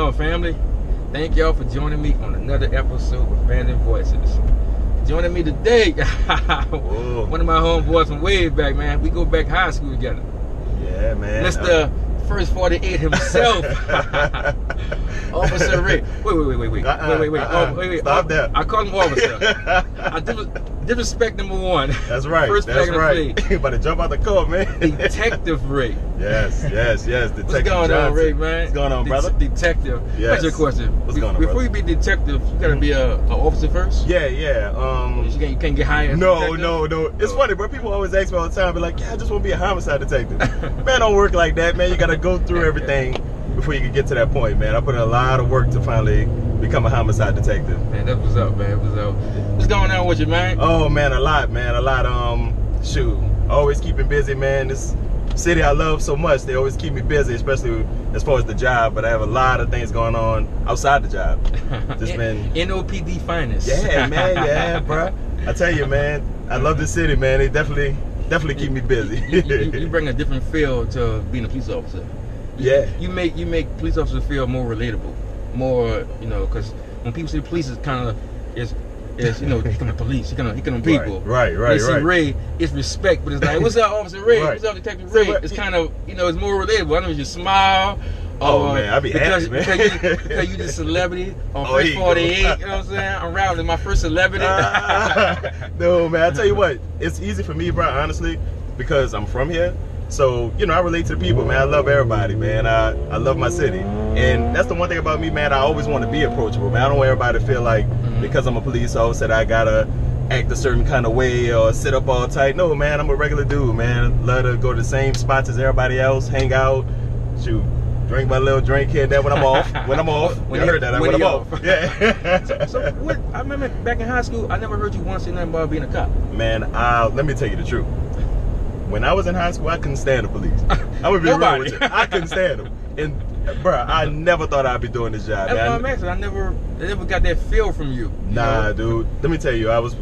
on, family? Thank y'all for joining me on another episode with Abandoned Voices. Joining me today, one of my homeboys from way back, man. We go back high school together. Yeah, man. Mr. First 48 himself, Officer Ray. Wait. Stop that. I call him Officer. I disrespect number one. That's right. First That's right. You about to jump out the car, man. Detective Ray. Yes. Detective What's going on, Ray, man? What's going on, brother? Detective. Yes. What's your question? What's going on, Before you be detective, you gotta be a officer first? Yeah. You can't get hired as No. detective? It's funny, bro. People always ask me all the time, be like, yeah, I just want to be a homicide detective. Man, don't work like that, man. You gotta go through everything before you can get to that point, man. I put in a lot of work to finally become a homicide detective. Man, that was up, man. What's going on with you, man? Oh, man, a lot. Shoot, always keeping busy, man. This city I love so much, they always keep me busy, especially as far as the job, but I have a lot of things going on outside the job. Just been NOPD finest. Yeah, man, yeah, bro. I tell you, man, I love this city, man. They definitely keep me busy. you bring a different feel to being a police officer. Yeah. You make police officers feel more relatable. More, because when people see police, it's kind of, it's he come police, he come people. Right. They see Ray, it's respect, but it's like, what's up, Officer Ray? Right. What's up, Detective Ray? It's kind of, it's more relatable. I know you smile. Oh, man, I be happy, man. Because you the celebrity on First 48, you know what I'm saying? I'm routing my first celebrity. No, man, I tell you what, it's easy for me, bro, honestly, because I'm from here. So, I relate to the people, man. I love everybody, man. I love my city. And that's the one thing about me, man. I always want to be approachable, man. I don't want everybody to feel like because I'm a police officer that I gotta act a certain kind of way or sit up all tight. No, man, I'm a regular dude, man. Love to go to the same spots as everybody else, hang out, shoot, drink my little drink here and there when I'm off. When I'm off. You heard that, when I'm off. Yeah. So what, I remember back in high school, I never heard you once say nothing about being a cop. Man, let me tell you the truth. When I was in high school, I couldn't stand the police. I'm gonna be real with you. I couldn't stand them. And bro, I never thought I'd be doing this job. That's what I'm asking. I never got that feel from you. Nah, dude. Let me tell you, I was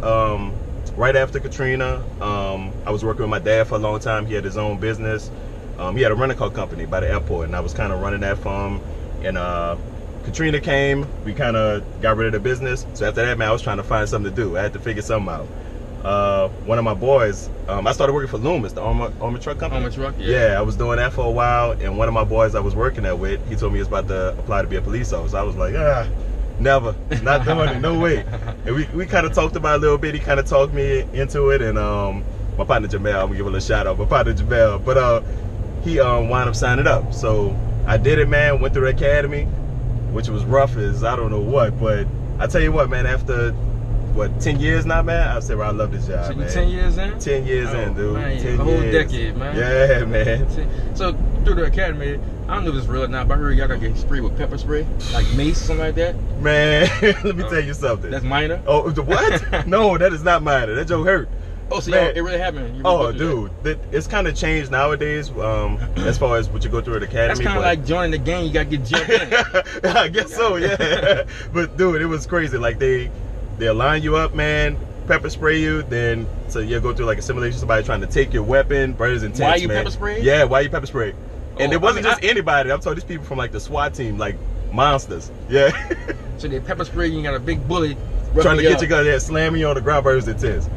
right after Katrina. I was working with my dad for a long time. He had his own business. He had a rental car company by the airport, and I was kind of running that for him. And Katrina came. We kind of got rid of the business. So after that, man, I was trying to find something to do. I had to figure something out. One of my boys, I started working for Loomis, the armor truck company. Armor truck, yeah. Yeah, I was doing that for a while, and one of my boys I was working there with, he told me he was about to apply to be a police officer. I was like, never, not doing it, no way. And we kind of talked about it a little bit. He kind of talked me into it, and my partner Jamel, I'm gonna give him a shout out, my partner Jamel, but he wound up signing up. So I did it, man. Went through the academy, which was rough as I don't know what, but I tell you what, man, after 10 years now, man? I say, I love this job, so man. 10 years in? 10 years in, dude. Man, 10 a whole years. decade, man. Yeah, man. So, through the academy, I don't know if it's real or not, but I heard y'all got to get sprayed with pepper spray, like mace, something like that. Man, let me tell you something. That's minor? Oh, what? No, that is not minor. That joke hurt. Oh, so man, it really happened? Dude, it's kind of changed nowadays as far as what you go through at the academy. That's kind of like joining the gang, you got to get jumped in. I guess so, yeah. But, dude, it was crazy. Like, they'll line you up, man, pepper spray you, then so you'll go through like a simulation, somebody trying to take your weapon, but it's intense, Why you man. Pepper spray? Yeah, why you pepper spray? And it wasn't just anybody. I'm talking these people from like the SWAT team, like monsters. Yeah. So they pepper spray you, got a big bullet trying to get you guys there, slamming you on the ground, but it was intense.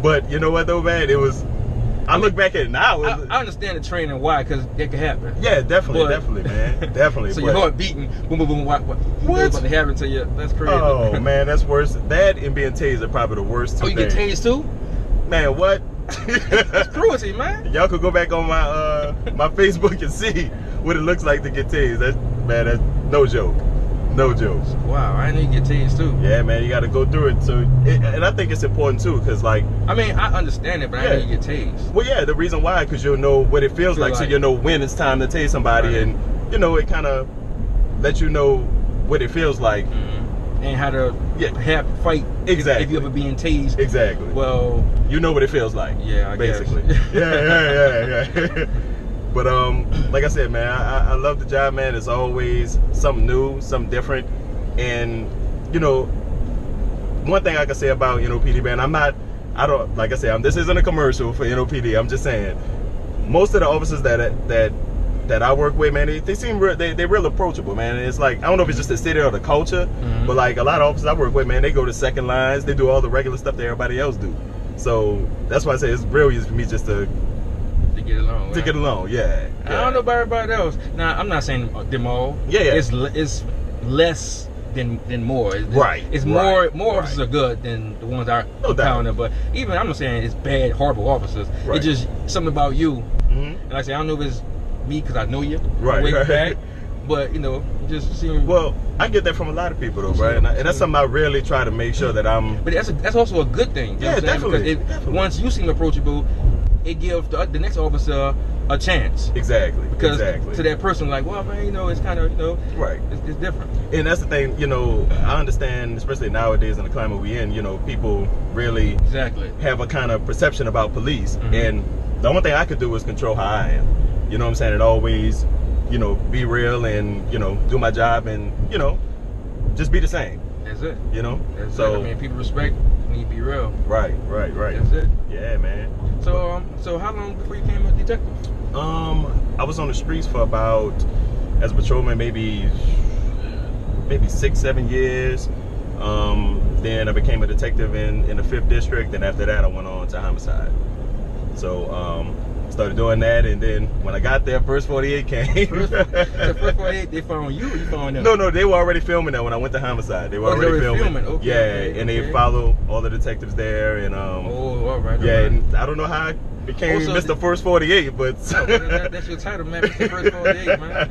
But you know what though, man? It was, I look back at it now. I understand the training, why, because that could happen. Yeah, definitely, man. Definitely. So your heart beating, boom, boom, boom, what about to happen to you? That's crazy. Oh, man, that's worse. That and being tased are probably the worst two things. Oh, you get tased too? Man, what? That's cruelty, man. Y'all could go back on my Facebook and see what it looks like to get tased. That's no joke. No jokes. Wow, I didn't know you get tased too. Yeah, man, you got to go through it. And I think it's important too, because like, I mean, I understand it, but I didn't know you get tased. Well, yeah, the reason why, because you'll know what it feels like, so you'll know when it's time to tase somebody, right. And it kind of lets you know what it feels like, and how to fight. Exactly. If you ever being tased. Exactly. Well, you know what it feels like. Yeah, I basically. guess. Yeah. But like I said, man, I love the job, man. It's always something new, something different. And, one thing I can say about NOPD, man, this isn't a commercial for NOPD. I'm just saying, most of the officers that that I work with, man, they seem real, they're real approachable, man. And it's like, I don't know if it's just the city or the culture, but like a lot of officers I work with, man, they go to second lines, they do all the regular stuff that everybody else do. So that's why I say it's real easy for me just to get along. To get along, yeah. I don't know about everybody else. Now, I'm not saying them all. Yeah. It's less than more. It's more officers are good than the ones I encounter. But even I'm not saying it's bad, horrible officers. Right. It's just something about you. And like I say, I don't know if it's me because I know you. Way back. But you know, just seeing. Well, I get that from a lot of people though, right? And that's something I really try to make sure that I'm. But that's also a good thing. You know what I'm saying? Because once you seem approachable, it gives the next officer a chance. Exactly. Because to that person, like, well, man, you know, it's kind of, you know, it's different. And that's the thing, you know, I understand, especially nowadays in the climate we in, you know, people really have a kind of perception about police. And the only thing I could do is control how I am. You know what I'm saying? And always, you know, be real and, you know, do my job and, you know, just be the same. That's it. You know? That's it. I mean, people respect when you be real. Right. That's it. Yeah, man. So how long before you became a detective? I was on the streets for about, as a patrolman, maybe 6-7 years. Then I became a detective in the 5th district, and after that I went on to Homicide. So started doing that, and then when I got there, First 48 came. First 48, they found you or you found them? No, they were already filming that when I went to Homicide. They were already filming. Okay, and they follow all the detectives there, and all right. And I don't know how I became Mr. First 48, but that's your title, man. Mr. First 48, man.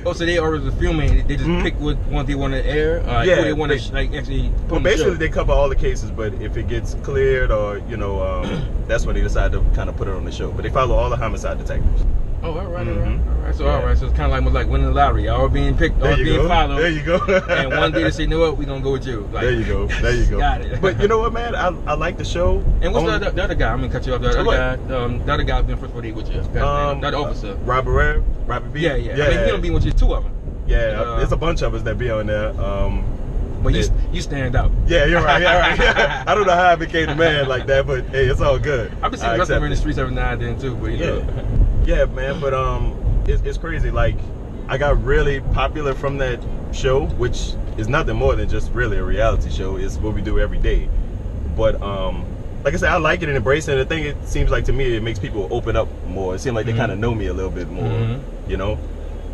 So they already filming. They just pick what ones they want to air. They want to like actually. Well, basically they cover all the cases, but if it gets cleared or you know, that's when they decide to kind of put it on the show. But they follow all the Homicide detectives. Oh, all right. So it's kind of like winning the lottery. All being picked, all being followed. There you go. And one day they say, you know what, we're gonna go with you. Like, there you go. Got it. But you know what, man? I like the show. And what's the other guy? I'm gonna cut you off. The other guy been First 48 with you. The other officer. Robert B. Yeah. I mean, he don't be with you, 2 of them. Yeah, there's a bunch of us that be on there. But you stand out. Yeah, you're right. I don't know how I became the man like that, but hey, it's all good. I've been seeing wrestling in the streets every now and then too, but you know. Yeah, man, but it's crazy. Like, I got really popular from that show, which is nothing more than just really a reality show. It's what we do every day. But like I said, I like it and embrace it. And the thing, it seems like to me, it makes people open up more. It seems like they kind of know me a little bit more, you know.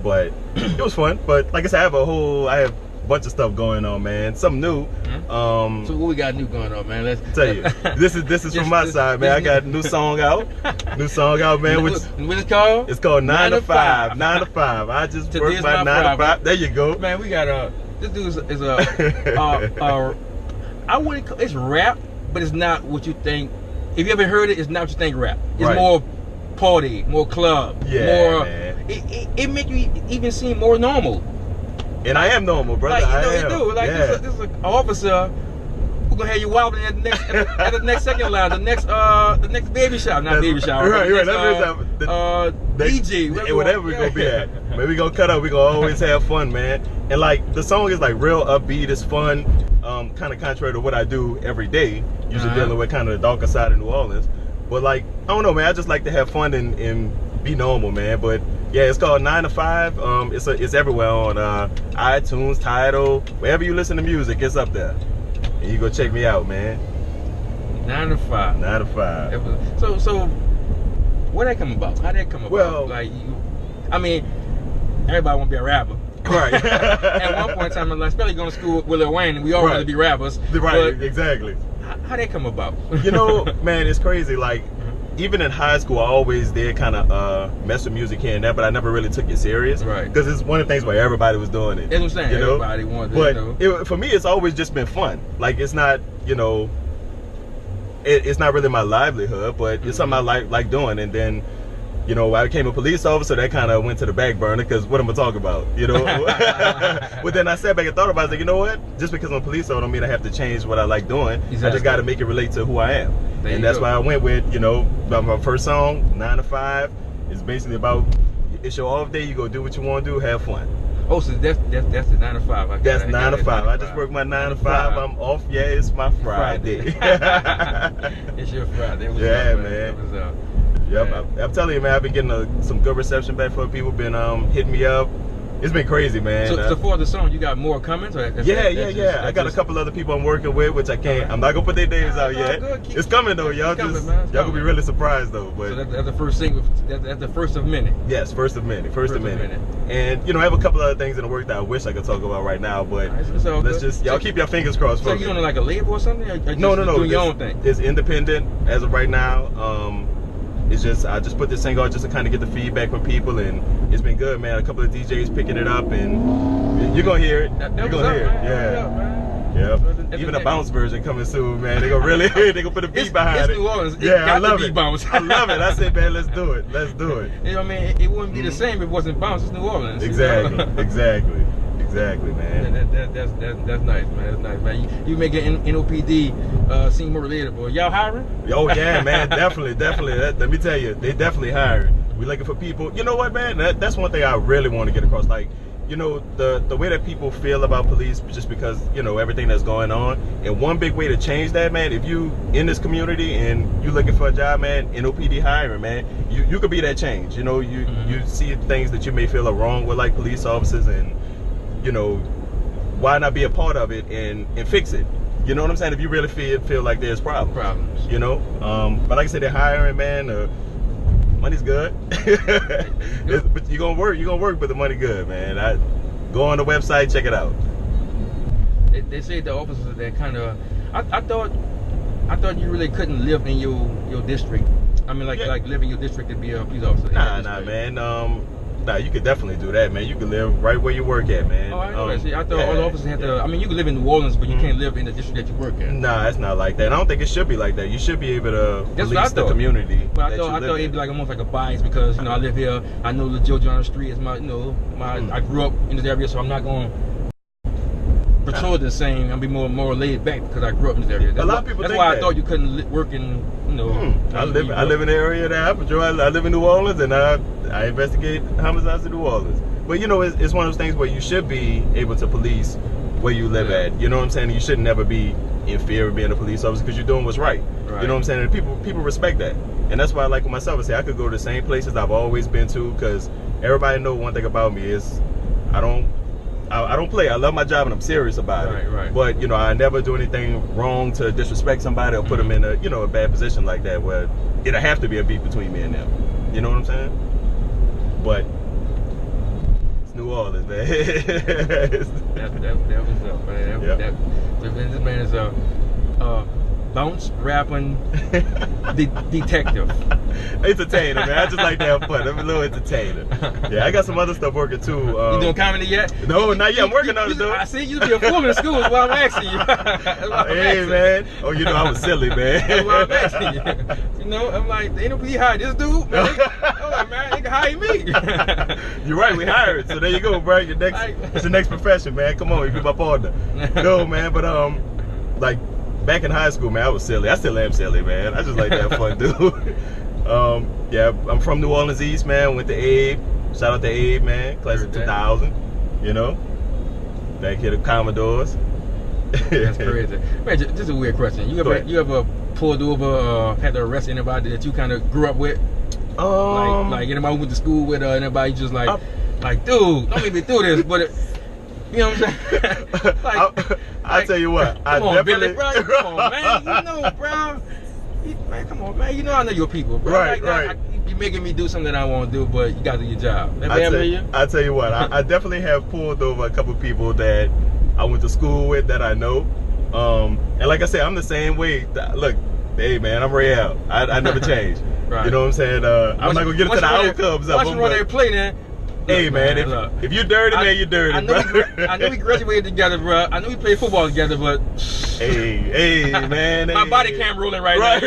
But it was fun. But like I said, I have a bunch of stuff going on, man. Something new. So what we got new going on, man? Let's tell you. This is from my side, man. I got a new song out. Man. What is it called? It's called 9 to 5. 9 to 5. I just work my 9 to 5. There you go. Man, we got this dude is I wouldn't call it's rap, but it's not what you think. If you ever heard it, it's not what you think rap. It's more party, more club, more. Man. It make you even seem more normal. And I am normal, brother. Like, you do. Like, this is an officer who gonna have you wobbling at the next second line, the next baby shower, not baby shower. Right. DJ, whatever we gonna be at. Maybe we gonna cut up. We gonna always have fun, man. And like the song is like real upbeat. It's fun. Kind of contrary to what I do every day. Usually dealing with kind of the darker side of New Orleans. But like, I don't know, man. I just like to have fun and be normal, man. But yeah, it's called 9 to 5. It's everywhere on iTunes, Tidal, wherever you listen to music, it's up there. And you go check me out, man. 9 to 5. 9 to 5. So where that come about? How that come about? Well, like I mean, everybody want to be a rapper. Right. At one point in time, like, especially going to school with Lil Wayne, and we all want to be rappers. Right, exactly. How that come about? You know, man, it's crazy. Like, even in high school, I always did kind of mess with music here and there, but I never really took it serious. Right. Because it's one of the things where everybody was doing it. That's what I'm saying. You know? Everybody wanted it. But for me, it's always just been fun. Like, it's not, you know, it's not really my livelihood, but it's something I like doing. And then, you know, I became a police officer, that kind of went to the back burner, because what am I talking about, you know? But then I sat back and thought about it, I was like, you know what? Just because I'm a police officer don't mean I have to change what I like doing. Exactly. I just got to make it relate to who I am. And that's why I went with, you know, my first song, 9 to 5, is basically about, it's your off day, you go do what you want to do, have fun. Oh, so that's the 9 to 5. That's 9 to 5. I just work my 9 to 5. I'm off. Yeah, it's my Friday. It's your Friday. Yeah, man. Yep. I'm telling you, man, I've been getting some good reception back from people. Been hitting me up. It's been crazy, man. So for the song, you got more comments? Or Yeah. I got a couple other people I'm working with, which I can't. I'm not gonna put their names out yet. It's coming though, y'all. Y'all gonna be really surprised though. But so that's the first single. That's the first of many. Yes, first of many. And you know, I have a couple other things in the work that I wish I could talk about right now, but let's just y'all keep your fingers crossed for me. So you on like a label or something? Or no. Doing your own thing. It's independent as of right now. It's just I just put this single out just to kind of get the feedback from people, and it's been good, man. A couple of DJs picking it up, and you're gonna hear it. You're gonna hear it. Yeah. Even a bounce version coming soon, man. They gonna really they gonna put a beat behind it. New Orleans. Yeah, I love it. Bounce. I love it. I said, man, let's do it. You know, I mean, it wouldn't be the same if it wasn't bounce. It's New Orleans. Exactly, man. That's nice, man. That's nice, man. You make an NOPD seem more relatable. Y'all hiring? Oh yeah, man. Definitely. Let me tell you, they definitely hiring. We looking for people. You know what, man? That's one thing I really want to get across. Like, you know, the way that people feel about police, just because, you know, everything that's going on. And one big way to change that, man, if you in this community and you looking for a job, man, NOPD hiring, man, you could be that change. You know, you see things that you may feel are wrong with like police officers, and you know, why not be a part of it and fix it? You know what I'm saying? If you really feel like there's problems, you know. But like I said, they're hiring, man. Money's good. But you're gonna work, but the money good, man. Go on the website, check it out. They say the officers that kind of. I thought you really couldn't live in your district. I mean, like live in your district to be a police officer. Nah, man. Nah, you could definitely do that, man. You can live right where you work at, man. Oh, I know. See, I thought all the officers had to. I mean, you can live in New Orleans, but you can't live in the district that you work at. Nah, it's not like that. I don't think it should be like that. You should be able to police the community. But I thought it'd be like almost like a bias because, you know, I live here. I know the Joe on the street is my, you know, I grew up in this area, so I'm not going to patrol the same. I'll be more laid back because I grew up in this area. A lot of people That's think why that. I thought you couldn't work in, you know. I live in the area that I patrol. I live in New Orleans, and I investigate homicides in New Orleans. But you know, it's one of those things where you should be able to police where you live at. You know what I'm saying? You should never be in fear of being a police officer because you're doing what's right. You know what I'm saying? And people respect that, and that's why I like with myself. I say I could go to the same places I've always been to because everybody know one thing about me is I don't play. I love my job and I'm serious about it. Right. But you know, I never do anything wrong to disrespect somebody or put them in a bad position like that where it'll have to be a beef between me and them. You know what I'm saying? But it's New Orleans, man. that was up, man. This man is a bounce rapping detective. Entertainer, man. I just like to have fun. I'm a little entertainer. Yeah, I got some other stuff working too. You doing comedy yet? No, not yet. I'm working on it though. I see you be a fool in school. That's why I'm asking you. Hey, man. Oh, you know I was silly, man. That's why I'm asking you. You know, I'm like, they don't be hire this dude, man. I'm like, man, they can hire me. You're right. We hired. So there you go, bro. It's your next profession, man. Come on, you be my partner. No, man. But like. Back in high school, man, I was silly. I still am silly, man. I just like to have fun, dude. Yeah, I'm from New Orleans East, man. Went to Abe. Shout out to Abe, man. Class of 2000. You know, back here to Commodores. That's crazy, man. Just a weird question. You ever pulled over, had to arrest anybody that you kind of grew up with? Like anybody went to school with, anybody just like, dude, don't make me do this, but. You know what I'm saying? I'll tell you what. Come on, Billy, bro. Come on, man. You know, bro. Man, come on, man. You know I know your people, bro. Right. You're making me do something that I want to do, but you got to do your job. I'll tell you what. I definitely have pulled over a couple people that I went to school with that I know. And like I said, I'm the same way. Look, hey, man, I'm Rayell. I never change. Right. You know what I'm saying? I'm not going to get into the outcomes of them. Watch them run their play, then. Hey, man, if you're dirty, man, you're dirty, I know we graduated together, bro. I know we played football together, but... Hey, man. My body cam rolling right now.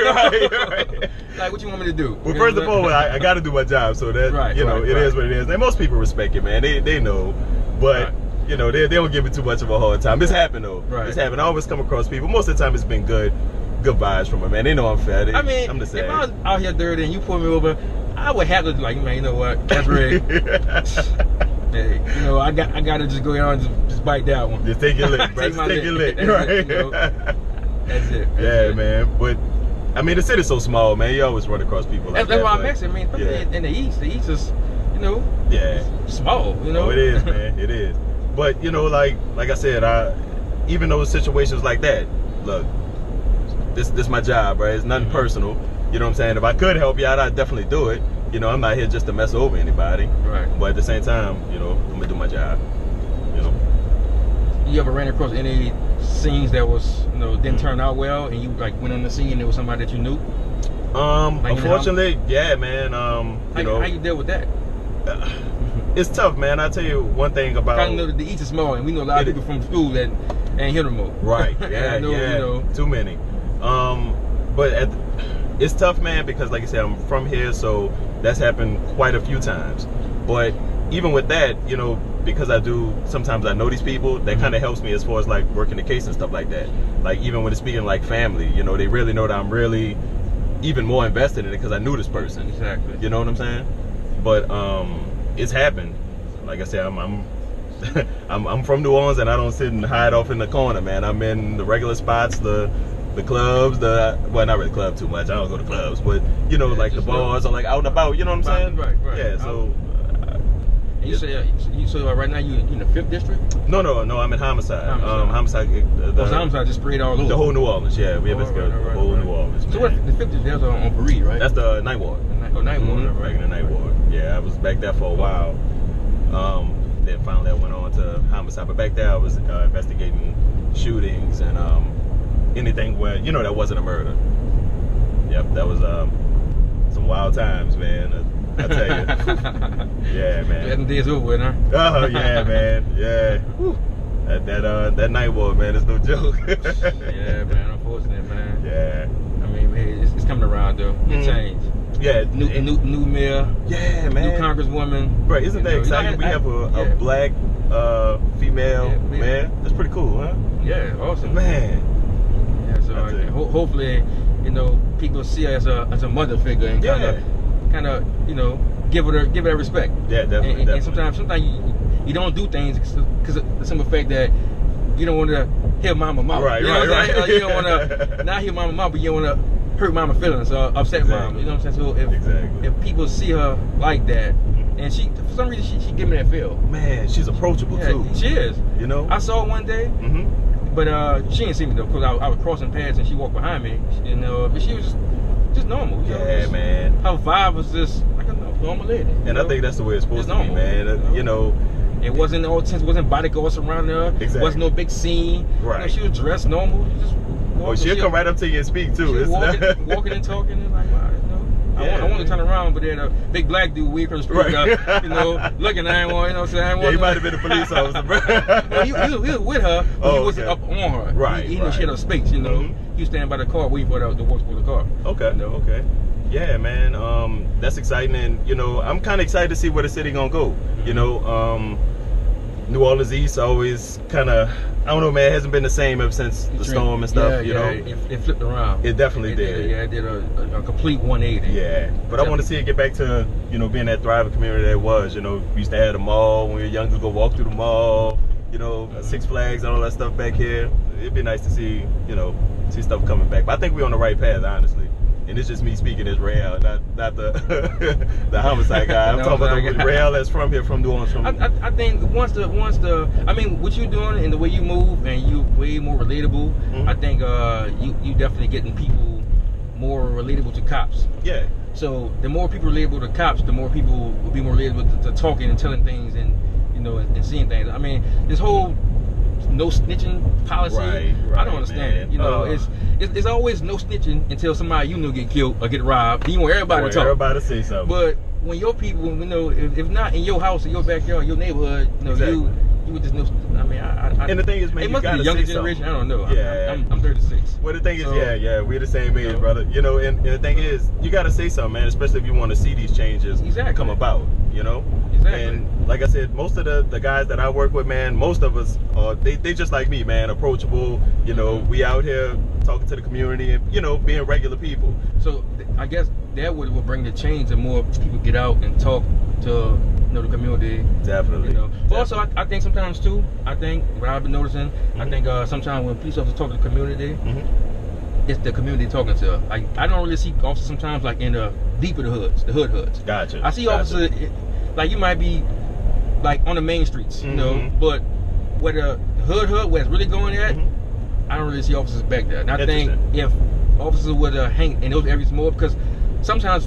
Right. Like, what you want me to do? Well, first of all, I got to do my job, so that, it is what it is. And most people respect it, man. They know. But, you know, they don't give it too much of a hard time. It's happened, though. It's happened. I always come across people. Most of the time, it's been good vibes from them, man. They know I'm fair. I'm the same. If I was out here dirty and you pull me over... I would have to like, man, you know what? That's rigged. Hey, you know, I got to just go down and just bite that one. Just take your lick, bro. Just take your lick. Right. You know, that's it. Yeah, man. But I mean, the city's so small, man. You always run across people like that. That's why I'm asking. I mean, in the East is, you know, small. You know, oh, it is, man. It is. But you know, like I said, even those situations like that, look, this my job, right? It's nothing personal. You know what I'm saying? If I could help you out, I'd definitely do it. You know, I'm not here just to mess over anybody. Right. But at the same time, you know, I'm gonna do my job. You know. You ever ran across any scenes that was, you know, didn't turn out well, and you like went on the scene and there was somebody that you knew? Like, unfortunately, yeah, man. You know, how you deal with that? It's tough, man. I tell you one thing about. I know that the East is small, and we know a lot of people from school that ain't here no more. Right. Yeah. know, yeah. You know. Too many. But it's tough, man, because like I said, I'm from here, so that's happened quite a few times. But even with that, you know, because sometimes I know these people, that kind of helps me as far as like working the case and stuff like that. Like even when it's speaking like family, you know, they really know that I'm really even more invested in it because I knew this person. Exactly. You know what I'm saying? But it's happened. Like I said, I'm from New Orleans, and I don't sit and hide off in the corner, man. I'm in the regular spots, the clubs, well, not really club too much. I don't go to clubs, but you know, like the bars or like out and about. You know what I'm saying? Right. Yeah. So. You say right now you in the 5th district? No, I'm in Homicide. Homicide. Homicide just spread all over. The whole New Orleans, yeah. We have the whole New Orleans. Man. So what? The 5th district, that's on Paris, right? That's the Ninth Ward. Ninth Ward, Back in the Ninth Ward. Yeah, I was back there for a while. Then finally I went on to Homicide, but back there I was investigating shootings and anything where that wasn't a murder. Yep, that was some wild times, man. I tell you. Yeah, man. Them days over with, huh? Oh yeah, man. Yeah. Whew. That Night Ward, man, is no joke. Yeah, man. Unfortunate, man. Yeah. I mean, it's coming around though. It changed. Yeah. New mayor. Yeah, man. New congresswoman. Right. Isn't that exciting? We have a black female man. That's pretty cool, huh? Yeah. Awesome. Man. Yeah. So hopefully, people see her as a mother figure and kind of give her that respect. Yeah, definitely. And sometimes you don't do things because of the simple fact that you don't want to hear mama mouth. Right, you know right. You don't want to not hear mama mouth, but you don't want to hurt mama feelings or upset mama. You know what I'm saying? So if people see her like that, and for some reason she give me that feel. Man, she's approachable too. She is. I saw her one day. But she didn't see me though, because I was crossing paths and she walked behind me. But she was just normal. Yeah, man. Her vibe was just like a normal lady. And I think that's the way it's supposed to be, man. It wasn't all tense. Wasn't bodyguards surrounding her. Exactly. Wasn't no big scene. Right. She was dressed normal. She'll come right up to you and speak too. She was walking and talking and like, wow, I want to turn around, but then a big black dude waved from the street, looking. I ain't want, Yeah, he might have been a police officer, bro. Well, he was with her, but he wasn't up on her. Right. He she had her space, He was standing by the car waiting for the horse for the car. Okay. Okay. Yeah, man. That's exciting, and I'm kind of excited to see where the city gonna go. New Orleans East always kind of, I don't know, man, it hasn't been the same ever since the storm and stuff, It flipped around. It definitely did. Yeah, it did a complete 180. Yeah, but I want to see it get back to, being that thriving community that it was. We used to have the mall when we were younger, go walk through the mall, Six Flags and all that stuff back here. It'd be nice to see, see stuff coming back. But I think we're on the right path, honestly. And it's just me speaking as Rayell, not the the Homicide guy. I'm talking about the Rayell that's from here, from New Orleans. I think once I mean, what you're doing and the way you move, and you way more relatable. I think you definitely getting people more relatable to cops. Yeah. So the more people relatable to cops, the more people will be more relatable to talking and telling things and and seeing things. I mean, this whole no snitching policy, I don't understand it. It's always no snitching until somebody get killed or get robbed. You want everybody to talk. Everybody to say something. But when your people, if not in your house or your backyard, your neighborhood, you would just know. I mean, and the thing is, man, it must be the younger generation. I don't know. Yeah. I'm 36. Well, the thing is, we're the same age, brother. And the thing is, you got to say something, man, especially if you want to see these changes come about. Exactly. And like I said, most of the guys that I work with, man, most of us they just like me, man, approachable. We out here talking to the community and being regular people. So I guess that would bring the change, and more people get out and talk to the community. Definitely. But also, I think sometimes too. I think what I've been noticing, I think sometimes when police officers talk to the community, it's the community talking to. Like, I don't really see officers sometimes like in the deep of the hoods, the hood hoods. Gotcha. I see officers like you might be like on the main streets, you know, but where the hood where it's really going at, I don't really see officers back there. And I think if officers would hang in those areas more, because sometimes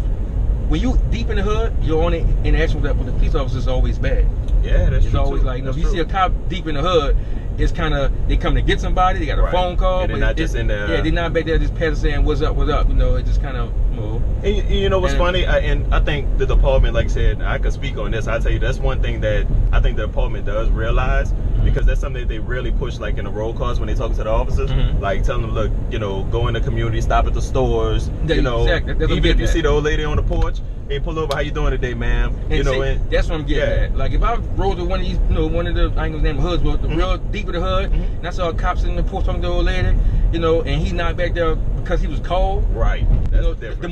when you deep in the hood, your only interaction with the police officers is always bad. Yeah, that's true. It's always like, you know, if you see a cop deep in the hood, it's kind of, they come to get somebody, they got a phone call. And they're not just in there. Yeah, they're not back there just passing saying, what's up, you know, it just kind of, you know. And you know what's funny? And I think the department, like I said, I could speak on this. I tell you, that's one thing that I think the department does realize, because that's something that they really push, like in the roll calls when they talk to the officers, like telling them, look, you know, go in the community, stop at the stores, you know, even if you see the old lady on the porch, hey, pull over, how you doing today, ma'am? You know, and that's what I'm getting at. Like, if I rode to one of these, you know, one of the, I ain't gonna name the hoods, but the real deep of the hood, and I saw a cop sitting in the porch talking to the old lady, you know, and he's not back there because he was cold. Right. That's you know, the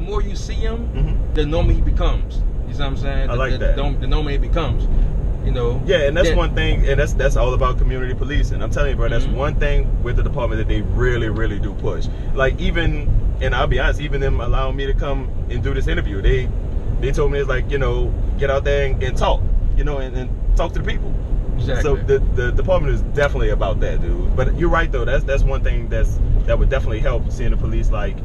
more you see him, the normal he becomes. You see what I'm saying? I like that. The normal he becomes. You know. Yeah, and that's one thing, and that's all about community policing. I'm telling you, bro, that's one thing with the department that they really, really do push. Like, even, and I'll be honest, even them allowing me to come and do this interview, they told me, it's like, you know, get out there and talk, you know, and talk to the people. Exactly. So the department is definitely about that, dude. But you're right, though. That's one thing that would definitely help, seeing the police, like,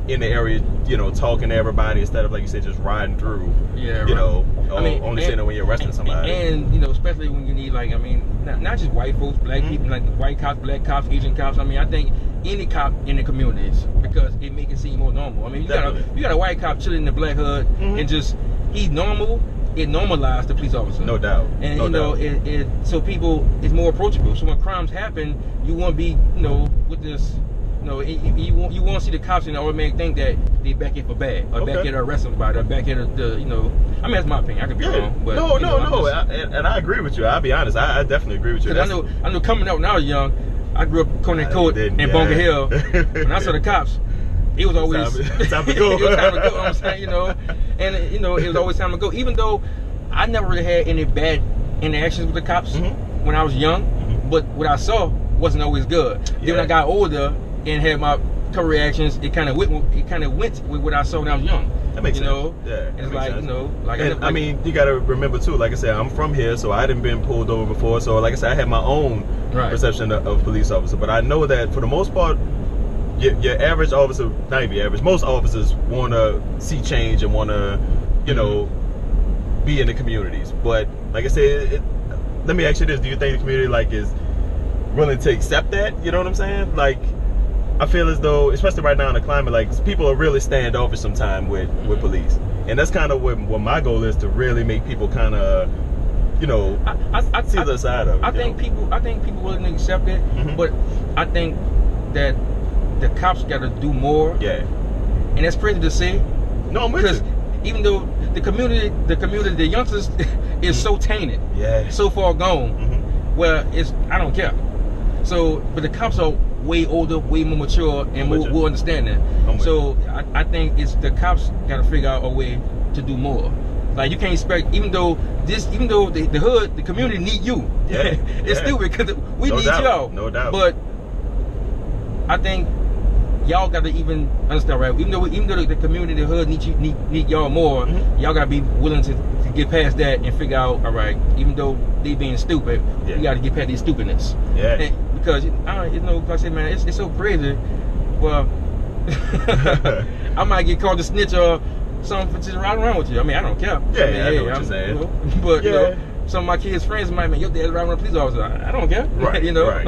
in the area, you know, talking to everybody instead of, like you said, just riding through. Yeah, you know, only saying that when you're arresting somebody. And you know, especially when you need, like, I mean, not just white folks, black people, like white cops, black cops, Asian cops. I mean, I think any cop in the communities, because it makes it seem more normal. I mean, you got a white cop chilling in the black hood and just, he's normal. It normalized the police officer. No doubt. And you know, so people, it's more approachable. So when crimes happen, you want to be, you know, with this. No, you won't see the cops and automatically think that they back here for bad, or back here to arrest somebody, or back here to you know. I mean, that's my opinion. I could be wrong, but no. And I agree with you. I'll be honest. I definitely agree with you. I know. Coming up when I was young, I grew up Conant Court in Bunker Hill. When I saw the cops, it was always time to go. It was time to go. I'm saying, you know, and you know, it was always time to go. Even though I never really had any bad interactions with the cops when I was young, but what I saw wasn't always good. Then when I got older and had my couple reactions, it kind of went with what I saw when I was young. That makes sense. Know? Yeah. It's like, you know, like, and I mean, you gotta remember too, like I said, I'm from here, so I hadn't been pulled over before. So like I said, I had my own perception of police officer. But I know that for the most part, your average officer, not even average, most officers wanna see change and wanna, you know, be in the communities. But like I said, let me ask you this: do you think the community, like, is willing to accept that? You know what I'm saying? Like, I feel as though, especially right now in the climate, like, people are really standoffish sometimes with police, and that's kind of what my goal is, to really make people kind of, you know, see the other side of it. I think people willing to accept it, but I think that the cops got to do more. Yeah, and that's crazy to say. No, I'm with you. Because even though the community, the youngsters is so tainted, so far gone, where it's, I don't care. So, but the cops are way older, way more mature, and more understanding. So I think it's the cops got to figure out a way to do more. Like, you can't expect, even though the hood, the community need you. It's stupid because we need y'all. No doubt. But I think y'all got to even understand, right? Even though the community, the hood need y'all more, y'all got to be willing to get past that and figure out, all right, even though they being stupid, you got to get past their stupidness. Because you know, like I said, man, it's so crazy. Well, I might get called a snitch or something for just riding around with you. I mean, I don't care. I know what you're saying. You know, but you know, some of my kids' friends might, man, your dad's riding with a police officer. I don't care. Right. You know. Right.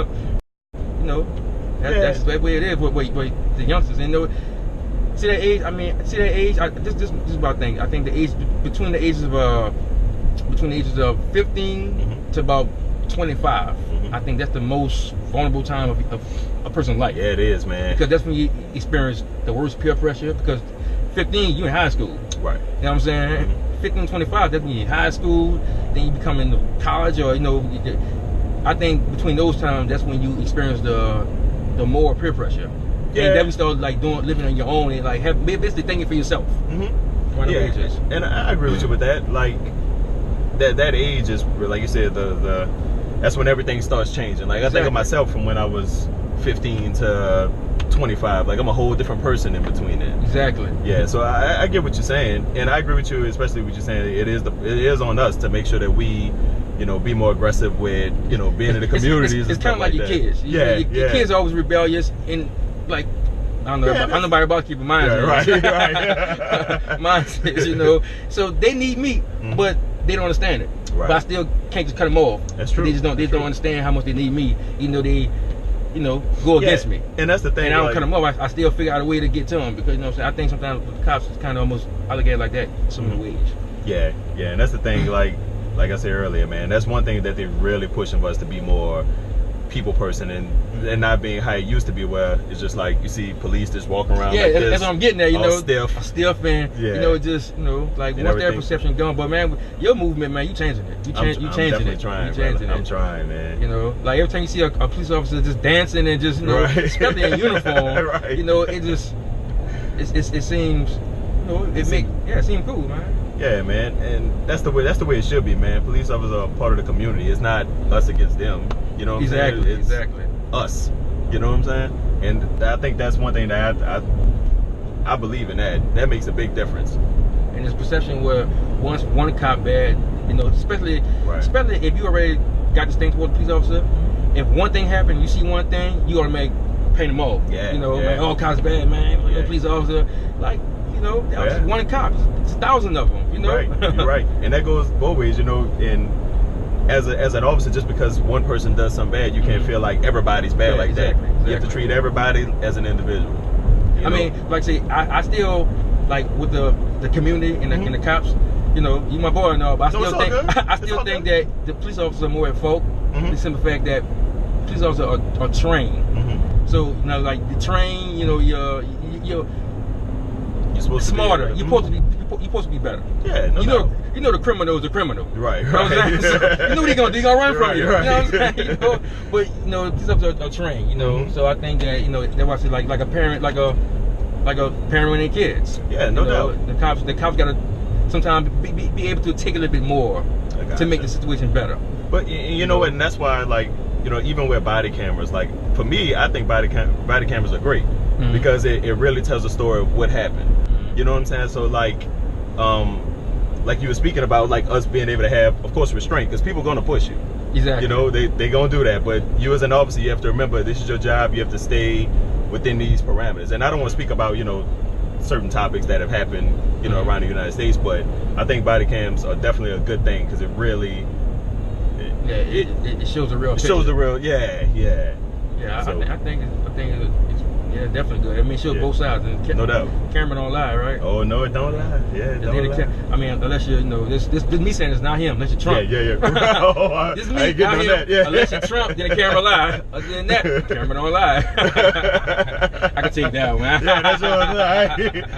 You know, that's the way it is. But the youngsters, and you know, see that age. I mean, see that age. This is what I think. I think the age between the ages of 15 to about 25. I think that's the most vulnerable time of a person's life. Yeah, it is, man. Because that's when you experience the worst peer pressure. Because 15, you in high school. Right. You know what I'm saying? 15, 25, that's when you're in high school. Then you become in college, or, you know, I think between those times, that's when you experience the more peer pressure. Yeah. And then you start, like, living on your own and, like, basically thinking for yourself. And I agree with you with that. Like, that age is, like you said, that's when everything starts changing. Like, I think of myself from when I was 15 to 25. Like I'm a whole different person in between that. Exactly. Yeah. So I get what you're saying, and I agree with you, especially what you're saying. It is on us to make sure that we, you know, be more aggressive with, you know, being in the communities. It's kind of like your kids. Your kids are always rebellious and like. I don't know about keeping mine. Right. Mine says, you know, so they need me, but they don't understand it. Right. But I still can't just cut them off. That's true. They just don't. They don't understand how much they need me, even though they, you know, go against me. And that's the thing. And I don't cut them off. I still figure out a way to get to them because, you know what I'm saying, I think sometimes with the cops it's kind of almost, I look at it like that, some of the ways. Yeah, and that's the thing. Like I said earlier, man, that's one thing that they're really pushing for us to be more people person and not being how it used to be, where it's just like you see police just walking around. Yeah, like this, that's what I'm getting at. You know, stiff and yeah. you know, just like once their perception gone. But man, your movement, man, you changing it. You changing it. I'm trying, man. You know, like every time you see a police officer just dancing and just, you know, especially in uniform, right. you know, it just it seems, you know, it seems cool, man. Yeah, man, and that's the way it should be, man. Police officers are part of the community. It's not us against them. You know what I'm saying? It's exactly. Us. You know what I'm saying? And I think that's one thing that I believe in that. That makes a big difference. And this perception where once one cop bad, you know, especially if you already got this thing toward the police officer, if one thing happened, you see one thing, you automatically paint them all. Yeah. You know, like, all cops bad, man. No police officer. Like, you know, that was one cop. It's 1,000 of them, you know? Right, you're right. And that goes both ways, you know, and as an officer, just because one person does something bad, you can't feel like everybody's bad like that. You have to treat everybody as an individual. I mean, like I say, I still, like, with the community and the cops, you know, you my boy and all, but I still think that the police officers are more at fault. The simple fact that police officers are trained. So, you know, like, the train, you know, you're supposed smarter. To be, you're supposed to be better. Yeah, no doubt. You know the criminal is the criminal. Right. You know what I'm saying? So, you know what he's gonna do? He's gonna run from you. Right. You know what I'm saying? You know? But you know, these officers are trained. You know, so I think that, you know, that's why I say like a parent, like a parent with their kids. Yeah, no doubt. The cops gotta sometimes be able to take a little bit more to make the situation better. But you know what? And that's why, like, you know, even with body cameras, like for me, I think body cameras are great because it really tells a story of what happened. You know what I'm saying? So like you were speaking about, like us being able to have, of course, restraint, because people are gonna push you. Exactly. You know, they gonna do that. But you as an officer, you have to remember this is your job. You have to stay within these parameters. And I don't want to speak about, you know, certain topics that have happened, you know, around the United States, but I think body cams are definitely a good thing because it really it shows the real picture. Shows the real yeah. So, I think it's definitely good. I mean, it shows both sides. And no doubt. Camera don't lie, right? Oh no, it don't lie. Yeah, it don't lie. I mean, unless you know this me saying it's not him, unless you're Trump. Yeah. This me not him. That. Yeah. Unless you're Trump, then the camera lie. Other than that, camera don't lie. I can take that one. Yeah, that's what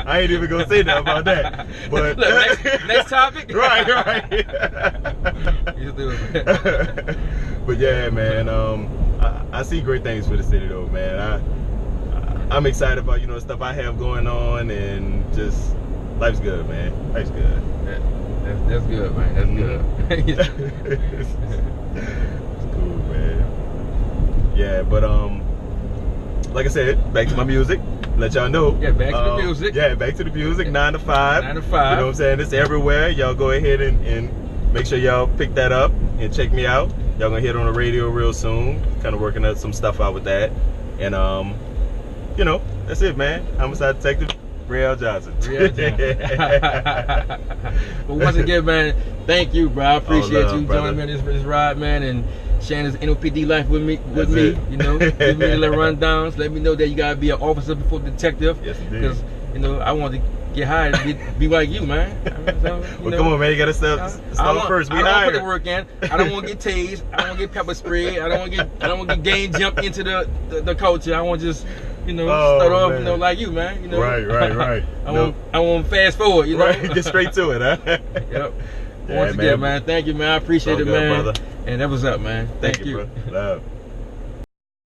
I ain't even gonna say that about that. But look, next topic. Right. You do it. But yeah, man. I see great things for the city, though, man. I'm excited about, you know, the stuff I have going on, and just life's good, man. Life's good. That's good, man. That's good. It's cool, man. Yeah, but like I said, back to my music. Let y'all know. Yeah, back to the music. Yeah, back to the music. 9 to 5. 9 to 5. You know what I'm saying? It's everywhere. Y'all go ahead and make sure y'all pick that up and check me out. Y'all gonna hit on the radio real soon. Kind of working out some stuff out with that. And you know, that's it, man. Homicide Detective Rayell Johnson. But once again, man, thank you, bro. I appreciate you joining me on this ride, man, and sharing this NOPD life with me. You know, give me a little rundowns. Let me know that you gotta be an officer before detective. Yes, indeed. Because, you know, I want to get hired and be like you, man. Well, come on, man. You gotta start first. I don't want to put the work in. I don't want to get tased. I don't want to get pepper sprayed. I don't want to get gang jumped into the culture. I want to just, you know, start off, you know, like you, man. You know, right. I want to fast forward, you know. Right, get straight to it, huh? Yep. Once again, man, thank you, man. I appreciate it, man. Brother. And that was up, man. Thank you. Bro. Love.